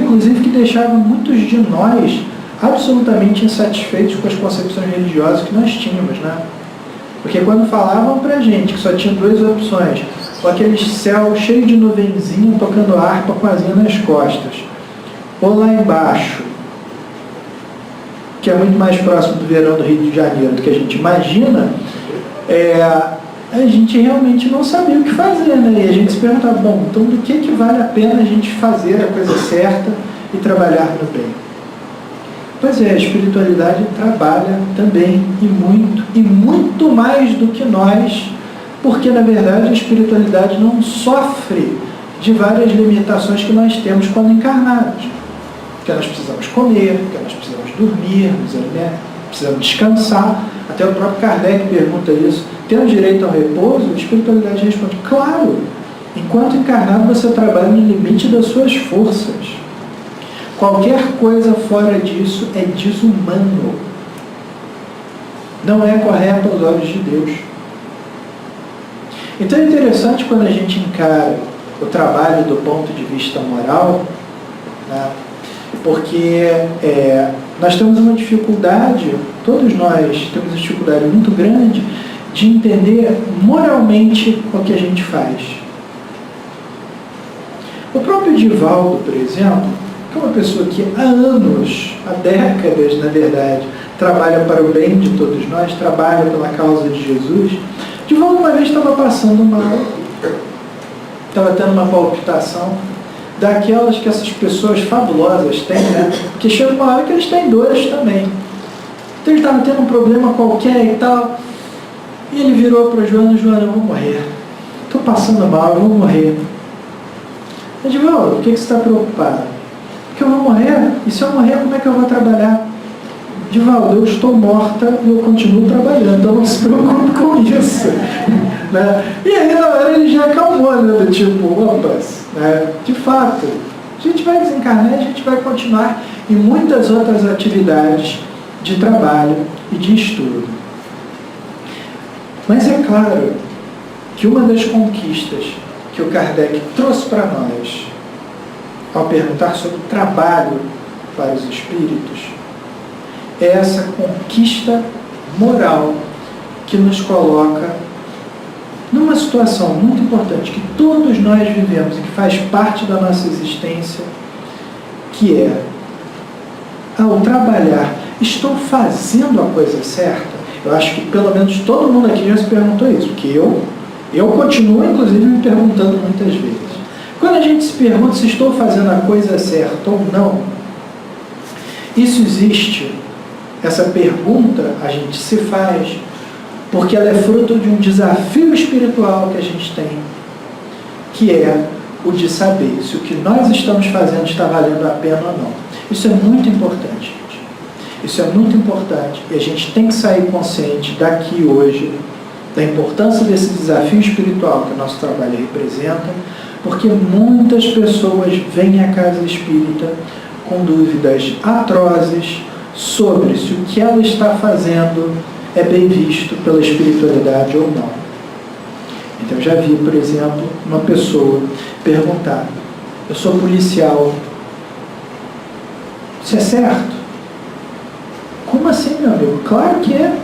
inclusive que deixava muitos de nós absolutamente insatisfeitos com as concepções religiosas que nós tínhamos, né? Porque quando falavam pra gente que só tinha duas opções, ou aquele céu cheio de nuvenzinho tocando harpa com asinha nas costas, ou lá embaixo, que é muito mais próximo do verão do Rio de Janeiro do que a gente imagina, a gente realmente não sabia o que fazer, né? E a gente se perguntava, bom, então do que vale a pena a gente fazer a coisa certa e trabalhar no bem? Pois é, a espiritualidade trabalha também, e muito mais do que nós, porque na verdade a espiritualidade não sofre de várias limitações que nós temos quando encarnados. Porque nós precisamos comer, porque nós precisamos dormir, precisamos descansar. Até o próprio Kardec pergunta isso. Temos direito ao repouso? A espiritualidade responde, claro, enquanto encarnado você trabalha no limite das suas forças. Qualquer coisa fora disso é desumano. Não é correto aos olhos de Deus. Então é interessante quando a gente encara o trabalho do ponto de vista moral, né? Porque nós temos uma dificuldade, todos nós temos uma dificuldade muito grande de entender moralmente o que a gente faz. O próprio Divaldo, por exemplo, que é uma pessoa que há anos, há décadas, na verdade, trabalha para o bem de todos nós, trabalha pela causa de Jesus. Divaldo uma vez estava passando mal, estava tendo uma palpitação, daquelas que essas pessoas fabulosas têm, né? Porque chega uma hora que eles têm dores também. Então ele estava tendo um problema qualquer e tal, e ele virou para o Joana, eu vou morrer. Estou passando mal, eu vou morrer. Eu digo, por que você está preocupado? Porque eu vou morrer, e se eu morrer, como é que eu vou trabalhar? Divaldo, eu estou morta e eu continuo trabalhando, então não se preocupe com isso. Né? E aí na hora ele já acalmou, né? Do tipo, opas, né? De fato, a gente vai desencarnar e a gente vai continuar em muitas outras atividades de trabalho e de estudo. Mas é claro que uma das conquistas que o Kardec trouxe para nós, ao perguntar sobre o trabalho para os espíritos, é essa conquista moral que nos coloca numa situação muito importante que todos nós vivemos e que faz parte da nossa existência, que é, ao trabalhar, estou fazendo a coisa certa? Eu acho que pelo menos todo mundo aqui já se perguntou isso, porque eu continuo, inclusive, me perguntando muitas vezes. Quando a gente se pergunta se estou fazendo a coisa certa ou não, isso existe. Essa pergunta a gente se faz porque ela é fruto de um desafio espiritual que a gente tem, que é o de saber se o que nós estamos fazendo está valendo a pena ou não. Isso é muito importante, gente. Isso é muito importante e a gente tem que sair consciente daqui hoje da importância desse desafio espiritual que o nosso trabalho representa, porque muitas pessoas vêm à casa espírita com dúvidas atrozes sobre se o que ela está fazendo é bem visto pela espiritualidade ou não. Então eu já vi, por exemplo, uma pessoa perguntar, eu sou policial, isso é certo? Como assim, meu amigo? Claro que é.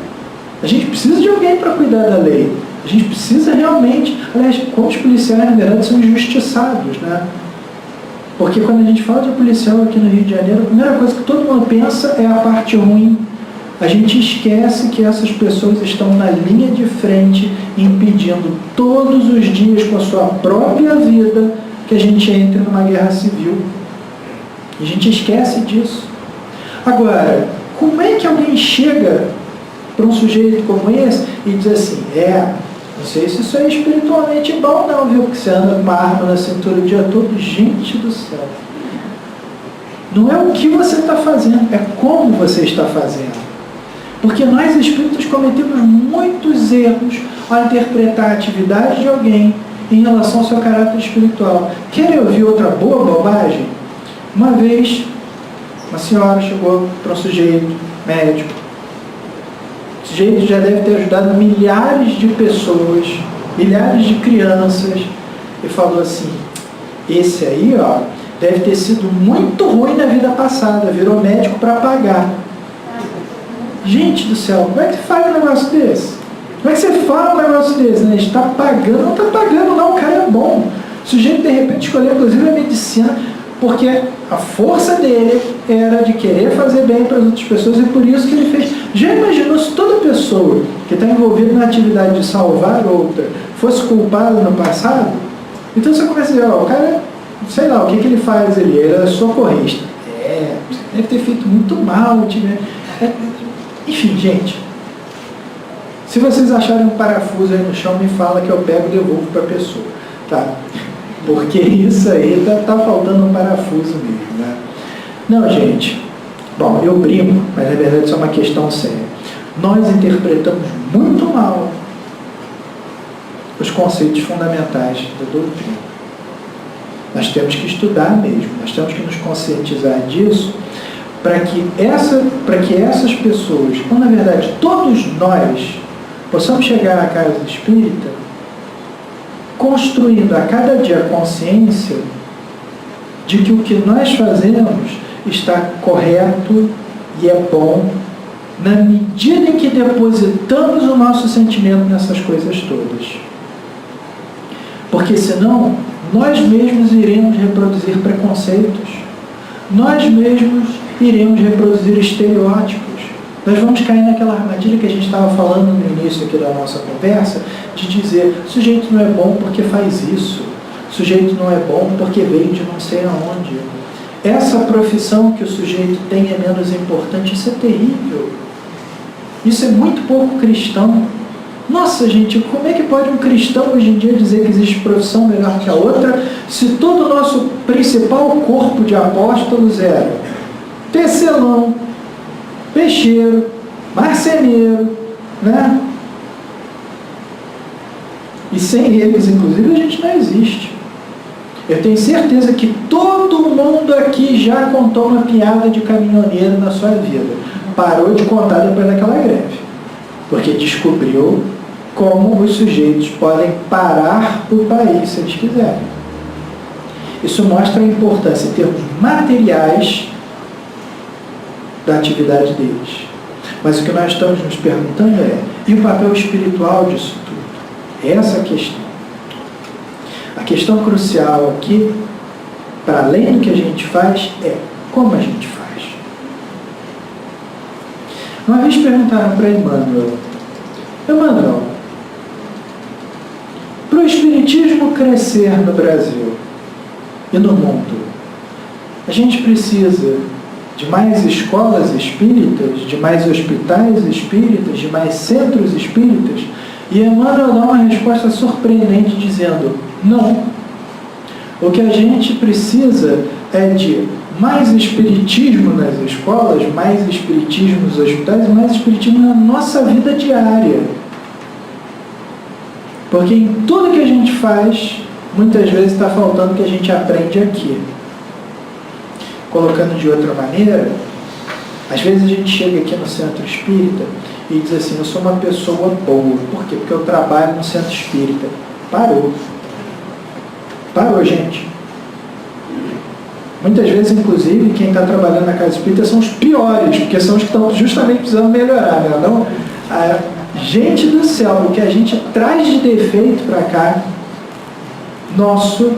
A gente precisa de alguém para cuidar da lei. A gente precisa realmente, aliás, como os policiais, na verdade, são injustiçados, né? Porque quando a gente fala de policial aqui no Rio de Janeiro, a primeira coisa que todo mundo pensa é a parte ruim. A gente esquece que essas pessoas estão na linha de frente, impedindo todos os dias com a sua própria vida que a gente entre numa guerra civil. E a gente esquece disso. Agora, como é que alguém chega para um sujeito como esse e diz assim, não sei se isso é espiritualmente bom não, viu? Porque você anda com uma arma na cintura o dia todo. Gente do céu. Não é o que você está fazendo, é como você está fazendo. Porque nós espíritos cometemos muitos erros ao interpretar a atividade de alguém em relação ao seu caráter espiritual. Querem ouvir outra boa bobagem? Uma vez, uma senhora chegou para um sujeito médico. O sujeito já deve ter ajudado milhares de pessoas, milhares de crianças, e falou assim, esse aí, deve ter sido muito ruim na vida passada, virou médico para pagar. Gente do céu, como é que faz um negócio desse? Como é que você fala um negócio desse? Né? A gente está pagando, não está pagando não, o cara é bom. O sujeito de repente escolheu inclusive a medicina, porque a força dele era de querer fazer bem para as outras pessoas e por isso que ele fez. Já imaginou se toda pessoa que está envolvida na atividade de salvar outra fosse culpada no passado? Então você começa a dizer, o cara, sei lá, o que ele faz ali? Ele era socorrista. Deve ter feito muito mal. Enfim, gente, se vocês acharem um parafuso aí no chão, me fala que eu pego e devolvo para a pessoa, tá? Porque isso aí tá faltando um parafuso mesmo, né? Não, gente, bom, eu brinco, mas na verdade isso é uma questão séria. Nós interpretamos muito mal os conceitos fundamentais da doutrina. Nós temos que estudar mesmo, nós temos que nos conscientizar disso, para que essas pessoas, ou na verdade todos nós, possamos chegar à casa espírita construindo a cada dia a consciência de que o que nós fazemos está correto e é bom na medida em que depositamos o nosso sentimento nessas coisas todas. Porque senão nós mesmos iremos reproduzir preconceitos, nós mesmos iremos reproduzir estereótipos. Nós vamos cair naquela armadilha que a gente estava falando no início aqui da nossa conversa, de dizer, sujeito não é bom porque faz isso, sujeito não é bom porque veio de não sei aonde. Essa profissão que o sujeito tem é menos importante, isso é terrível. Isso é muito pouco cristão. Nossa, gente, como é que pode um cristão hoje em dia dizer que existe profissão melhor que a outra, se todo o nosso principal corpo de apóstolos era tecelão, peixeiro, marceneiro, né? E sem eles, inclusive, a gente não existe. Eu tenho certeza que todo mundo aqui já contou uma piada de caminhoneiro na sua vida. Parou de contar depois daquela greve. Porque descobriu como os sujeitos podem parar o país se eles quiserem. Isso mostra a importância em termos materiais da atividade deles. Mas o que nós estamos nos perguntando é, e o papel espiritual disso tudo? Essa é a questão. A questão crucial aqui, para além do que a gente faz, é como a gente faz. Uma vez perguntaram para Emmanuel, para o Espiritismo crescer no Brasil e no mundo, a gente precisa de mais escolas espíritas, de mais hospitais espíritas, de mais centros espíritas? E Emmanuel dá uma resposta surpreendente dizendo, não. O que a gente precisa é de mais espiritismo nas escolas, mais espiritismo nos hospitais, mais espiritismo na nossa vida diária. Porque em tudo que a gente faz, muitas vezes está faltando o que a gente aprende aqui. Colocando de outra maneira, às vezes a gente chega aqui no centro espírita e diz assim, eu sou uma pessoa boa. Por quê? Porque eu trabalho no centro espírita. Parou. Parou, gente. Muitas vezes, inclusive, quem está trabalhando na casa espírita são os piores, porque são os que estão justamente precisando melhorar, né? Não? Gente do céu, o que a gente traz de defeito para cá, nosso,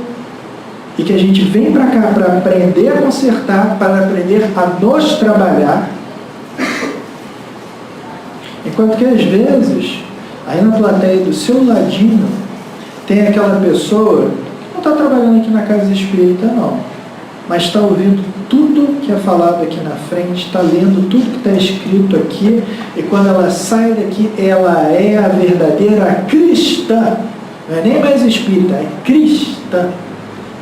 e que a gente vem para cá para aprender a consertar, para aprender a nos trabalhar, enquanto que às vezes, aí na plateia do seu ladinho, tem aquela pessoa que não está trabalhando aqui na casa espírita, não. Mas está ouvindo tudo que é falado aqui na frente, está lendo tudo que está escrito aqui, e quando ela sai daqui, ela é a verdadeira cristã. Não é nem mais espírita, é cristã.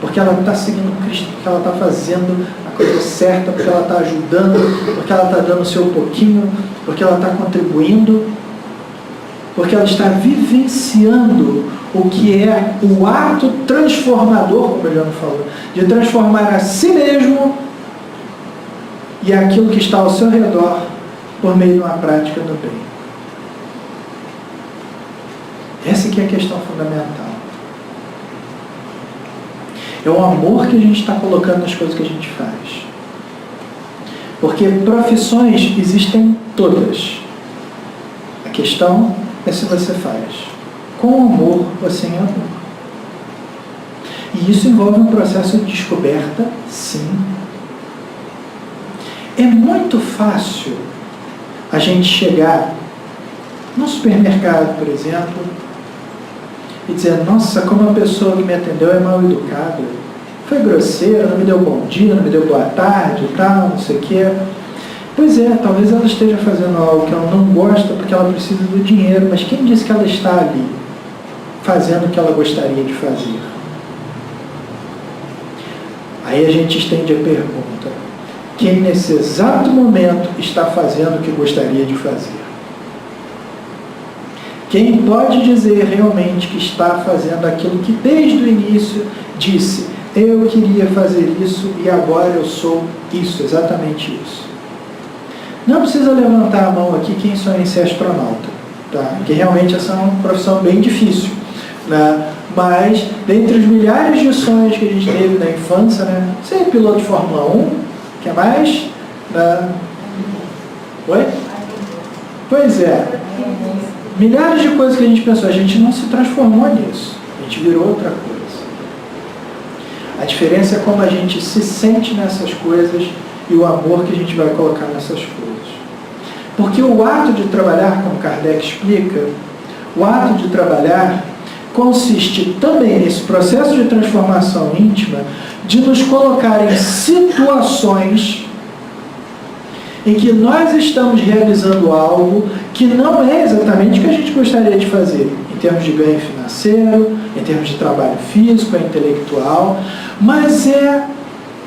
Porque ela está seguindo Cristo, porque ela está fazendo a coisa certa, porque ela está ajudando, porque ela está dando o seu pouquinho, porque ela está contribuindo, porque ela está vivenciando o que é o ato transformador, como o Eliano falou, de transformar a si mesmo e aquilo que está ao seu redor por meio de uma prática do bem. Essa que é a questão fundamental. É o amor que a gente está colocando nas coisas que a gente faz. Porque profissões existem todas. A questão é se você faz com amor ou sem amor. E isso envolve um processo de descoberta, sim. É muito fácil a gente chegar no supermercado, por exemplo, e dizer, nossa, como a pessoa que me atendeu é mal educada, foi grosseira, não me deu bom dia, não me deu boa tarde e tal, não sei o quê. Pois é, talvez ela esteja fazendo algo que ela não gosta porque ela precisa do dinheiro, mas quem disse que ela está ali fazendo o que ela gostaria de fazer? Aí a gente estende a pergunta, quem nesse exato momento está fazendo o que gostaria de fazer? Quem pode dizer realmente que está fazendo aquilo que desde o início disse, eu queria fazer isso e agora eu sou isso, exatamente isso. Não precisa levantar a mão aqui quem sonha em ser astronauta, tá? Porque realmente essa é uma profissão bem difícil, né? Mas, dentre os milhares de sonhos que a gente teve na infância, né? Ser piloto de Fórmula 1, que é mais? Oi? Pois é. Milhares de coisas que a gente pensou, a gente não se transformou nisso. A gente virou outra coisa. A diferença é como a gente se sente nessas coisas e o amor que a gente vai colocar nessas coisas. Porque o ato de trabalhar, como Kardec explica, o ato de trabalhar consiste também nesse processo de transformação íntima de nos colocar em situações em que nós estamos realizando algo que não é exatamente o que a gente gostaria de fazer, em termos de ganho financeiro, em termos de trabalho físico, intelectual, mas é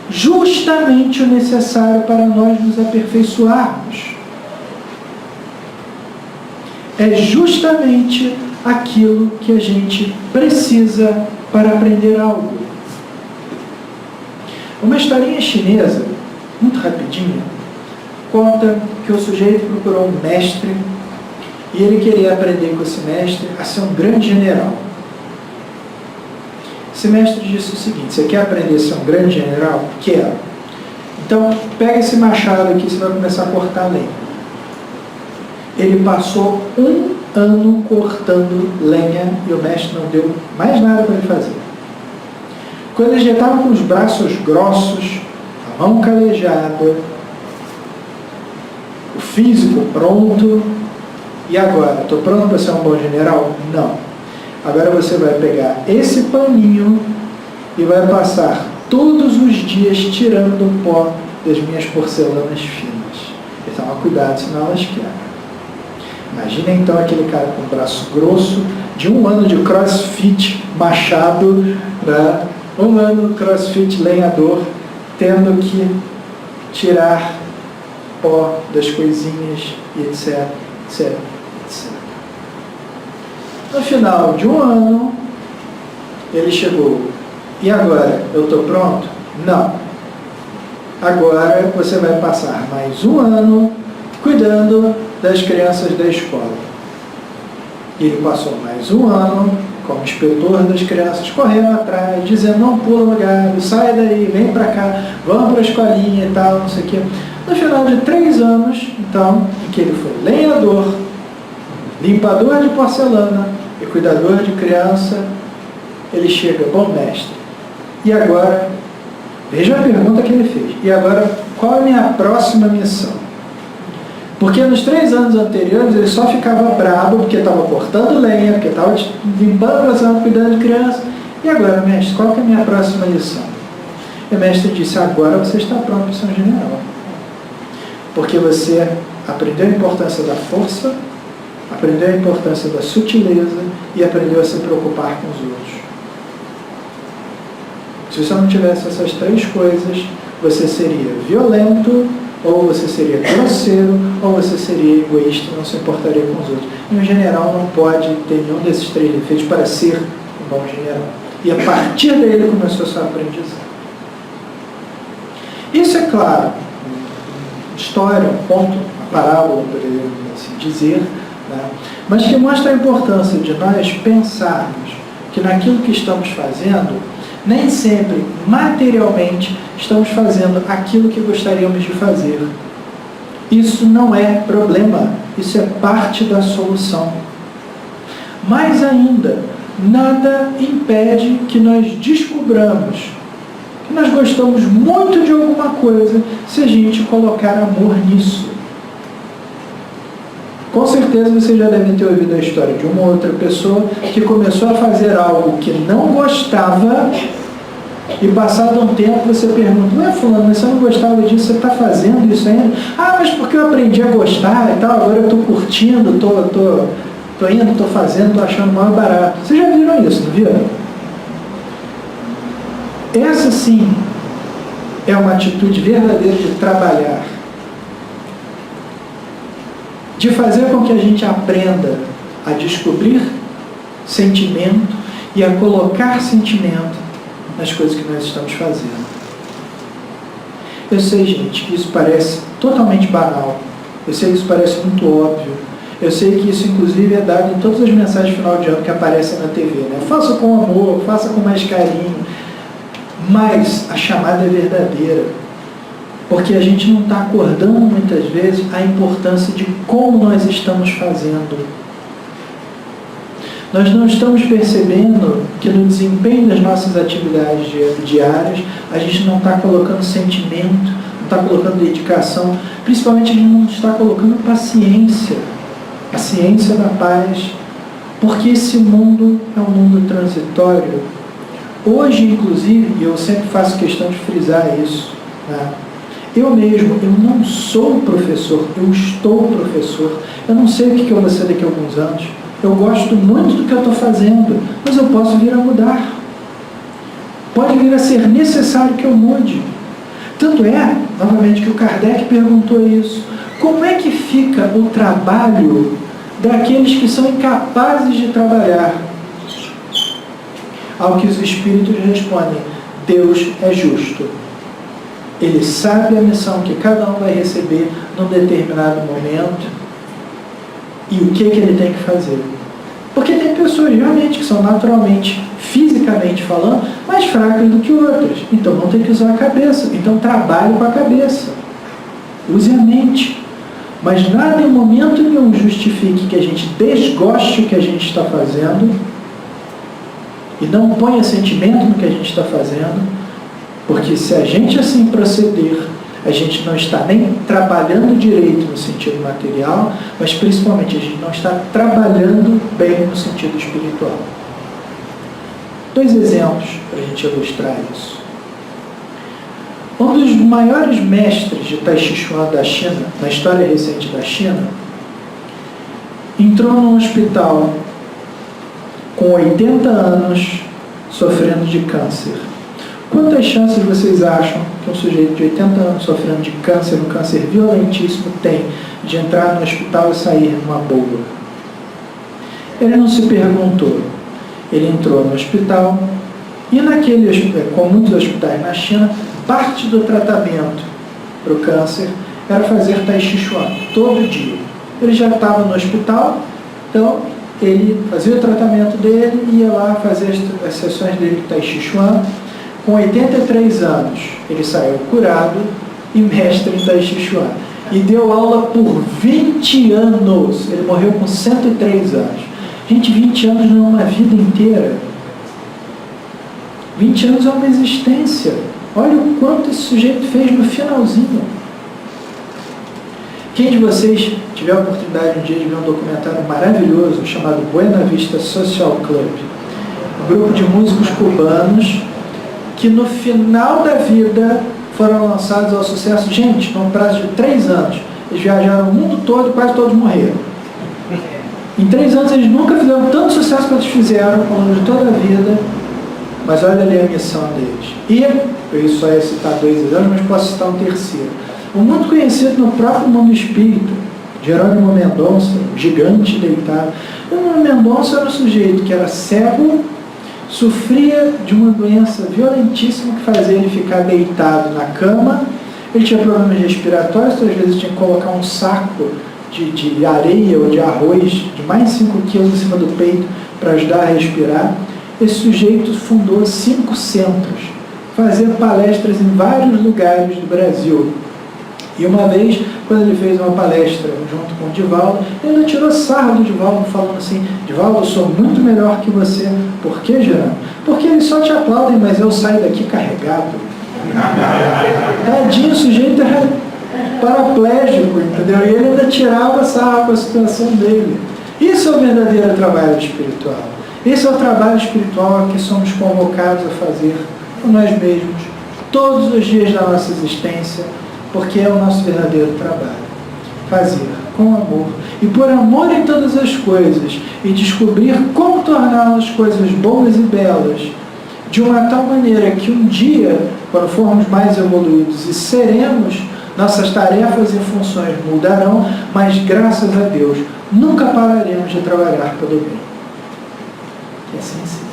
justamente o necessário para nós nos aperfeiçoarmos. É justamente aquilo que a gente precisa para aprender algo. Uma historinha chinesa, muito rapidinha, conta que o sujeito procurou um mestre e ele queria aprender com esse mestre a ser um grande general. Esse mestre disse o seguinte, você quer aprender a ser um grande general? Quero. Então, pega esse machado aqui, você vai começar a cortar lenha. Ele passou 1 ano cortando lenha e o mestre não deu mais nada para ele fazer. Quando ele já estava com os braços grossos, a mão calejada, o físico pronto, e agora? Estou pronto para ser um bom general? Não. Agora você vai pegar esse paninho e vai passar todos os dias tirando o pó das minhas porcelanas finas. Então, cuidado, senão elas quebram. Imagina então aquele cara com o braço grosso, de 1 ano de crossfit machado, né? 1 ano crossfit lenhador, tendo que tirar pó das coisinhas e etc, etc, etc. No final de 1 ano, ele chegou. E agora? Eu estou pronto? Não. Agora você vai passar mais 1 ano cuidando das crianças da escola. Ele passou mais 1 ano como inspetor das crianças, correndo atrás, dizendo, não pula no galho, sai daí, vem para cá, vamos para a escolinha e tal, não sei o quê. No final de 3 anos, então, em que ele foi lenhador, limpador de porcelana e cuidador de criança, ele chega, bom mestre, e agora, veja a pergunta que ele fez, e agora, qual é a minha próxima missão? Porque nos 3 anos anteriores ele só ficava bravo porque estava cortando lenha, porque estava limpando a porcelana, cuidando de criança, E agora, mestre, qual que é a minha próxima lição? E o mestre disse, agora você está pronto para ser um general. Porque você aprendeu a importância da força, aprendeu a importância da sutileza e aprendeu a se preocupar com os outros. Se você não tivesse essas 3 coisas, você seria violento, ou você seria grosseiro, ou você seria egoísta, não se importaria com os outros. E um general não pode ter nenhum desses 3 defeitos para ser um bom general. E a partir daí ele começou a sua aprendizagem. Isso é claro, história, um conto, uma parábola, poderíamos assim dizer, né? Mas que mostra a importância de nós pensarmos que naquilo que estamos fazendo, nem sempre, materialmente, estamos fazendo aquilo que gostaríamos de fazer. Isso não é problema, isso é parte da solução. Mais ainda, nada impede que nós descobramos que nós gostamos muito de alguma coisa se a gente colocar amor nisso. Com certeza você já deve ter ouvido a história de uma outra pessoa que começou a fazer algo que não gostava e passado um tempo você pergunta, ué fulano, mas você não gostava disso, você está fazendo isso ainda? Ah, mas porque eu aprendi a gostar e tal, agora eu estou curtindo, estou indo, estou fazendo, estou achando mais barato. Vocês já viram isso, não viram? Essa sim é uma atitude verdadeira de trabalhar, de fazer com que a gente aprenda a descobrir sentimento e a colocar sentimento nas coisas que nós estamos fazendo. Eu sei, gente, que isso parece totalmente banal, eu sei que isso parece muito óbvio, eu sei que isso inclusive é dado em todas as mensagens de final de ano que aparecem na TV, né? Faça com amor, faça com mais carinho, mas a chamada é verdadeira. Porque a gente não está acordando muitas vezes a importância de como nós estamos fazendo. Nós não estamos percebendo que no desempenho das nossas atividades diárias, a gente não está colocando sentimento, não está colocando dedicação, principalmente a gente não está colocando paciência, a ciência da paz, porque esse mundo é um mundo transitório. Hoje, inclusive, e eu sempre faço questão de frisar isso, né? Eu mesmo, eu não sou professor, eu estou professor. Eu não sei o que eu vou ser daqui a alguns anos. Eu gosto muito do que eu estou fazendo, mas eu posso vir a mudar. Pode vir a ser necessário que eu mude. Tanto é, novamente, que o Kardec perguntou isso. Como é que fica o trabalho daqueles que são incapazes de trabalhar? Ao que os espíritos respondem, Deus é justo. Ele sabe a missão que cada um vai receber num determinado momento e o que ele tem que fazer. Porque tem pessoas realmente que são naturalmente, fisicamente falando, mais fracas do que outras. Então não tem que usar a cabeça. Então trabalhe com a cabeça. Use a mente. Mas nada em momento nenhum justifique que a gente desgoste o que a gente está fazendo e não ponha sentimento no que a gente está fazendo. Porque se a gente assim proceder, a gente não está nem trabalhando direito no sentido material, mas principalmente a gente não está trabalhando bem no sentido espiritual. 2 exemplos para a gente ilustrar isso. Um dos maiores mestres de Tai Chi Chuan da China, na história recente da China, entrou num hospital com 80 anos sofrendo de câncer. Quantas chances vocês acham que um sujeito de 80 anos sofrendo de câncer, um câncer violentíssimo, tem de entrar no hospital e sair numa boa? Ele não se perguntou. Ele entrou no hospital e naquele hospital, como muitos hospitais na China, parte do tratamento para o câncer era fazer Tai Chi Chuan todo dia. Ele já estava no hospital, então ele fazia o tratamento dele, ia lá fazer as sessões dele de Tai Chi Chuan. Com 83 anos, ele saiu curado e mestre em Tai Chi Chuan. E deu aula por 20 anos. Ele morreu com 103 anos. Gente, 20 anos não é uma vida inteira. 20 anos é uma existência. Olha o quanto esse sujeito fez no finalzinho. Quem de vocês tiver a oportunidade um dia de ver um documentário maravilhoso chamado Buena Vista Social Club? grupo de músicos cubanos que no final da vida foram lançados ao sucesso. Gente, num prazo de 3 anos, eles viajaram o mundo todo e quase todos morreram. Em 3 anos eles nunca fizeram tanto sucesso quanto eles fizeram ao longo de toda a vida, mas olha ali a missão deles. E, eu só ia citar 2 exemplos, mas posso citar um terceiro. Um muito conhecido no próprio mundo espírita, Jerônimo Mendonça, gigante deitado. Jerônimo Mendonça era um sujeito que era cego, sofria de uma doença violentíssima que fazia ele ficar deitado na cama. Ele tinha problemas respiratórios, então às vezes tinha que colocar um saco de areia ou de arroz de mais de 5 quilos em cima do peito para ajudar a respirar. Esse sujeito fundou 5 centros, fazia palestras em vários lugares do Brasil. E uma vez, quando ele fez uma palestra junto com o Divaldo, ele ainda tirou sarro do Divaldo, falando assim: Divaldo, eu sou muito melhor que você. Por quê, Gerando? Porque eles só te aplaudem, mas eu saio daqui carregado. Tadinho, o sujeito era paraplégico, entendeu? E ele ainda tirava sarro com a situação dele. Isso é o verdadeiro trabalho espiritual. Esse é o trabalho espiritual que somos convocados a fazer por nós mesmos, todos os dias da nossa existência, porque é o nosso verdadeiro trabalho. Fazer com amor, e por amor em todas as coisas, e descobrir como torná-las coisas boas e belas, de uma tal maneira que um dia, quando formos mais evoluídos e seremos, nossas tarefas e funções mudarão, mas graças a Deus, nunca pararemos de trabalhar pelo bem. Que assim seja.